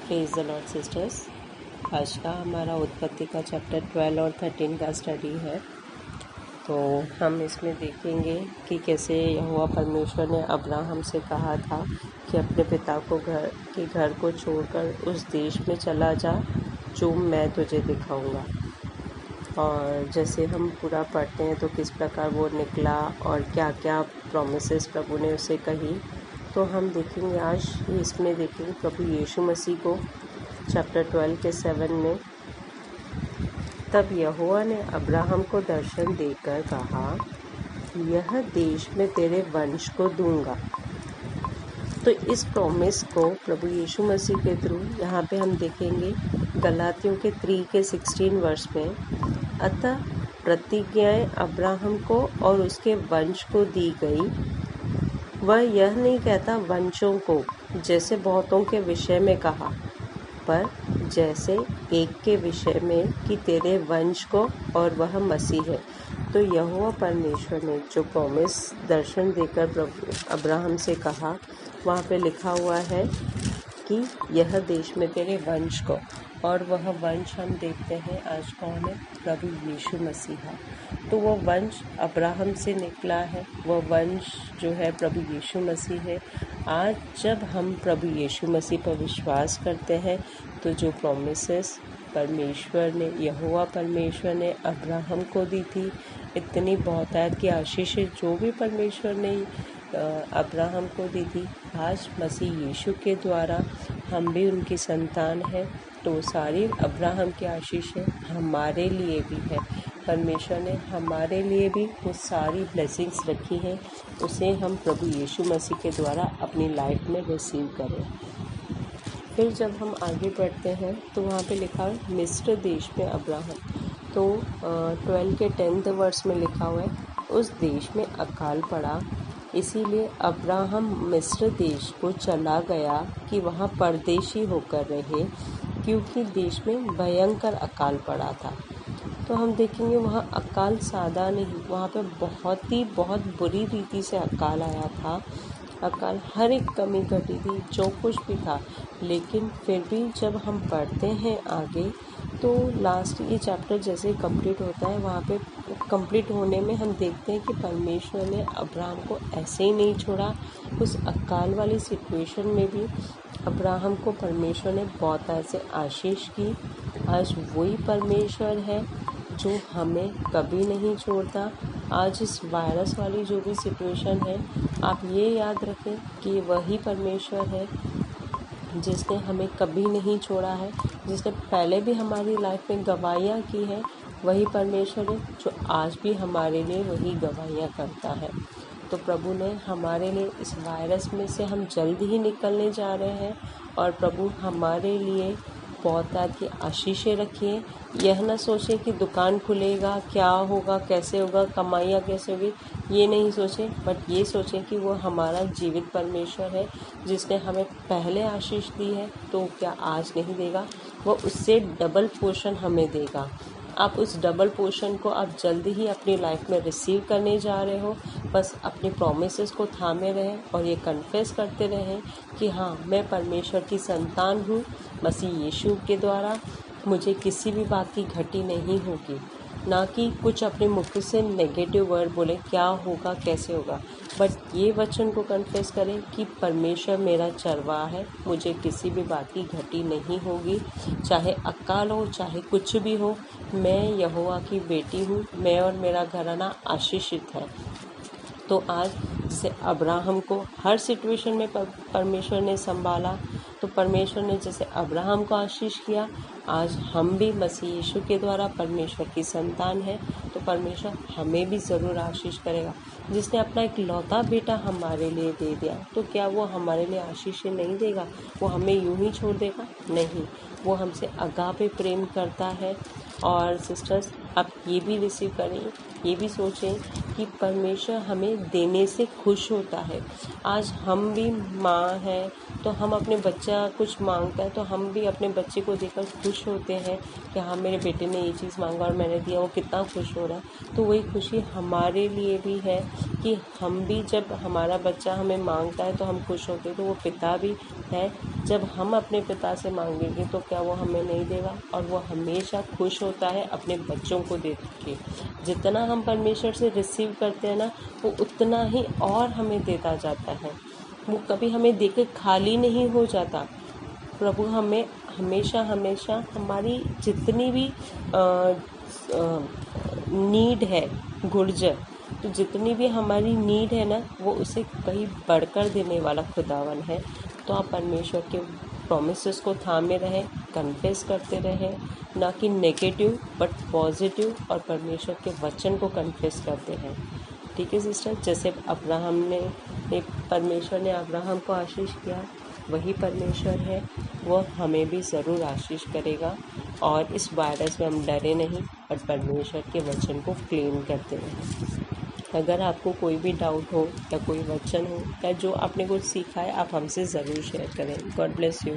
Praise the Lord sisters. आज का हमारा उत्पत्ति का चैप्टर 12 और 13 का स्टडी है। तो हम इसमें देखेंगे कि कैसे यहोवा परमेश्वर ने अब्राहम से कहा था कि अपने पिता को घर को छोड़कर उस देश में चला जा जो मैं तुझे दिखाऊंगा। और जैसे हम पूरा पढ़ते हैं तो किस प्रकार वो निकला और क्या क्या प्रॉमिसेस प्रभु ने उसे कही, तो हम देखेंगे आज इसमें देखेंगे प्रभु यीशु मसीह को चैप्टर 12 के 7 में। तब यहोवा ने अब्राहम को दर्शन देकर कहा, यह देश मैं तेरे वंश को दूंगा। तो इस प्रॉमिस को प्रभु यीशु मसीह के थ्रू यहाँ पे हम देखेंगे गलातियों के 3 के 16 वर्ष में। अतः प्रतिज्ञाएं अब्राहम को और उसके वंश को दी गई। वह यह नहीं कहता वंशों को, जैसे बहुतों के विषय में कहा, पर जैसे एक के विषय में कि तेरे वंश को, और वह मसीह है। तो यहोवा परमेश्वर ने जो प्रॉमिस दर्शन देकर प्रभु अब्राहम से कहा, वहाँ पे लिखा हुआ है कि यह देश में तेरे वंश को, और वह वंश हम देखते हैं आज कौन है, प्रभु यीशु मसीहा। तो वो वंश अब्राहम से निकला है, वह वंश जो है प्रभु यीशु मसीह है। आज जब हम प्रभु यीशु मसीह पर विश्वास करते हैं तो जो प्रॉमिसेस परमेश्वर ने, यहोवा परमेश्वर ने अब्राहम को दी थी, इतनी बहुतायत की आशीषें जो भी परमेश्वर ने अब्राहम को दी थी, आज मसीह यीशु के द्वारा हम भी उनकी संतान हैं। तो सारी अब्राहम की आशीषें हमारे लिए भी है। परमेश्वर ने हमारे लिए भी वो सारी ब्लेसिंग्स रखी हैं, उसे हम प्रभु यीशु मसीह के द्वारा अपनी लाइफ में रिसीव करें। फिर जब हम आगे बढ़ते हैं तो वहाँ पे लिखा है मिस्र देश में अब्राहम। तो 12 के 10 वर्ष में लिखा हुआ है, उस देश में अकाल पड़ा, इसीलिए अब्राहम मिस्र देश को चला गया कि वहाँ परदेशी होकर रहे, क्योंकि देश में भयंकर अकाल पड़ा था। तो हम देखेंगे वहाँ अकाल सादा नहीं, वहाँ पे बहुत बुरी रीति से अकाल आया था। अकाल हर एक कमी घटी थी, जो कुछ भी था। लेकिन फिर भी जब हम पढ़ते हैं आगे तो लास्ट ये चैप्टर जैसे कंप्लीट होता है, वहाँ पे कंप्लीट होने में हम देखते हैं कि परमेश्वर ने अब्राहम को ऐसे ही नहीं छोड़ा। उस अकाल वाली सिचुएशन में भी अब्राहम को परमेश्वर ने बहुत ऐसे आशीष की। आज वही परमेश्वर है जो हमें कभी नहीं छोड़ता। आज इस वायरस वाली जो भी सिचुएशन है, आप ये याद रखें कि वही परमेश्वर है जिसने हमें कभी नहीं छोड़ा है, जिसने पहले भी हमारी लाइफ में गवाहियाँ की है। वही परमेश्वर है जो आज भी हमारे लिए वही गवाहियाँ करता है। तो प्रभु ने हमारे लिए इस वायरस में से हम जल्द ही निकलने जा रहे हैं, और प्रभु हमारे लिए बहुत की आशीषें रखी है। यह ना सोचें कि दुकान खुलेगा, क्या होगा, कैसे होगा, कमाइयाँ कैसे होगी, ये नहीं सोचें, बट ये सोचें कि वो हमारा जीवित परमेश्वर है जिसने हमें पहले आशीष दी है, तो क्या आज नहीं देगा, वो उससे डबल पोर्शन हमें देगा। आप उस डबल पोर्शन को आप जल्दी ही अपनी लाइफ में रिसीव करने जा रहे हो। बस अपनी प्रॉमिसेस को थामे रहें और ये कन्फेस करते रहें कि हाँ, मैं परमेश्वर की संतान हूँ। मसीह यीशु के द्वारा मुझे किसी भी बात की घटी नहीं होगी। ना कि कुछ अपने मुख से नेगेटिव वर्ड बोले, क्या होगा, कैसे होगा, बट ये वचन को कन्फेस करें कि परमेश्वर मेरा चरवाहा है, मुझे किसी भी बात की घटी नहीं होगी। चाहे अकाल हो, चाहे कुछ भी हो, मैं यहोवा की बेटी हूँ, मैं और मेरा घराना आशीषित है। तो आज जैसे अब्राहम को हर सिचुएशन में परमेश्वर ने संभाला, तो परमेश्वर ने जैसे अब्राहम को आशीष किया, आज हम भी मसीह यीशु के द्वारा परमेश्वर की संतान है, तो परमेश्वर हमें भी ज़रूर आशीष करेगा। जिसने अपना एक लौता बेटा हमारे लिए दे दिया, तो क्या वो हमारे लिए आशीषें नहीं देगा? वो हमें यूं ही छोड़ देगा? नहीं, वो हमसे अगापे प्रेम करता है। और सिस्टर्स, आप ये भी रिसीव करें, ये भी सोचें कि परमेश्वर हमें देने से खुश होता है। आज हम भी माँ हैं तो हम अपने बच्चा कुछ मांगता है तो हम भी अपने बच्चे को देखकर खुश होते हैं कि हाँ मेरे बेटे ने ये चीज़ मांगा और मैंने दिया, वो कितना खुश हो रहा है। तो वही खुशी हमारे लिए भी है कि हम भी जब हमारा बच्चा हमें मांगता है तो हम खुश होते हैं। तो वो पिता भी है, जब हम अपने पिता से मांगेंगे तो क्या वो हमें नहीं देगा? और वो हमेशा खुश होता है अपने बच्चों को दे के। जितना हम परमेश्वर से रिसीव करते हैं ना, वो उतना ही और हमें देता जाता है। वो कभी हमें देकर खाली नहीं हो जाता। प्रभु हमें हमेशा हमेशा हमारी जितनी भी नीड है, गुर्जर, तो जितनी भी हमारी नीड है ना, वो उसे कहीं बढ़कर देने वाला खुदावन है। तो आप परमेश्वर के प्रॉमिसेस को थामे रहें, कन्फेस करते रहें, ना कि नेगेटिव बट पॉजिटिव, और परमेश्वर के वचन को कन्फेस करते हैं। ठीक है सिस्टर, जैसे परमेश्वर ने अब्राहम को आशीष किया, वही परमेश्वर है, वो हमें भी ज़रूर आशीष करेगा। और इस वायरस में हम डरे नहीं और परमेश्वर के वचन को क्लेम करते रहें। अगर आपको कोई भी डाउट हो या कोई वचन हो या जो आपने कुछ सीखा है, आप हमसे ज़रूर शेयर करें। God bless you.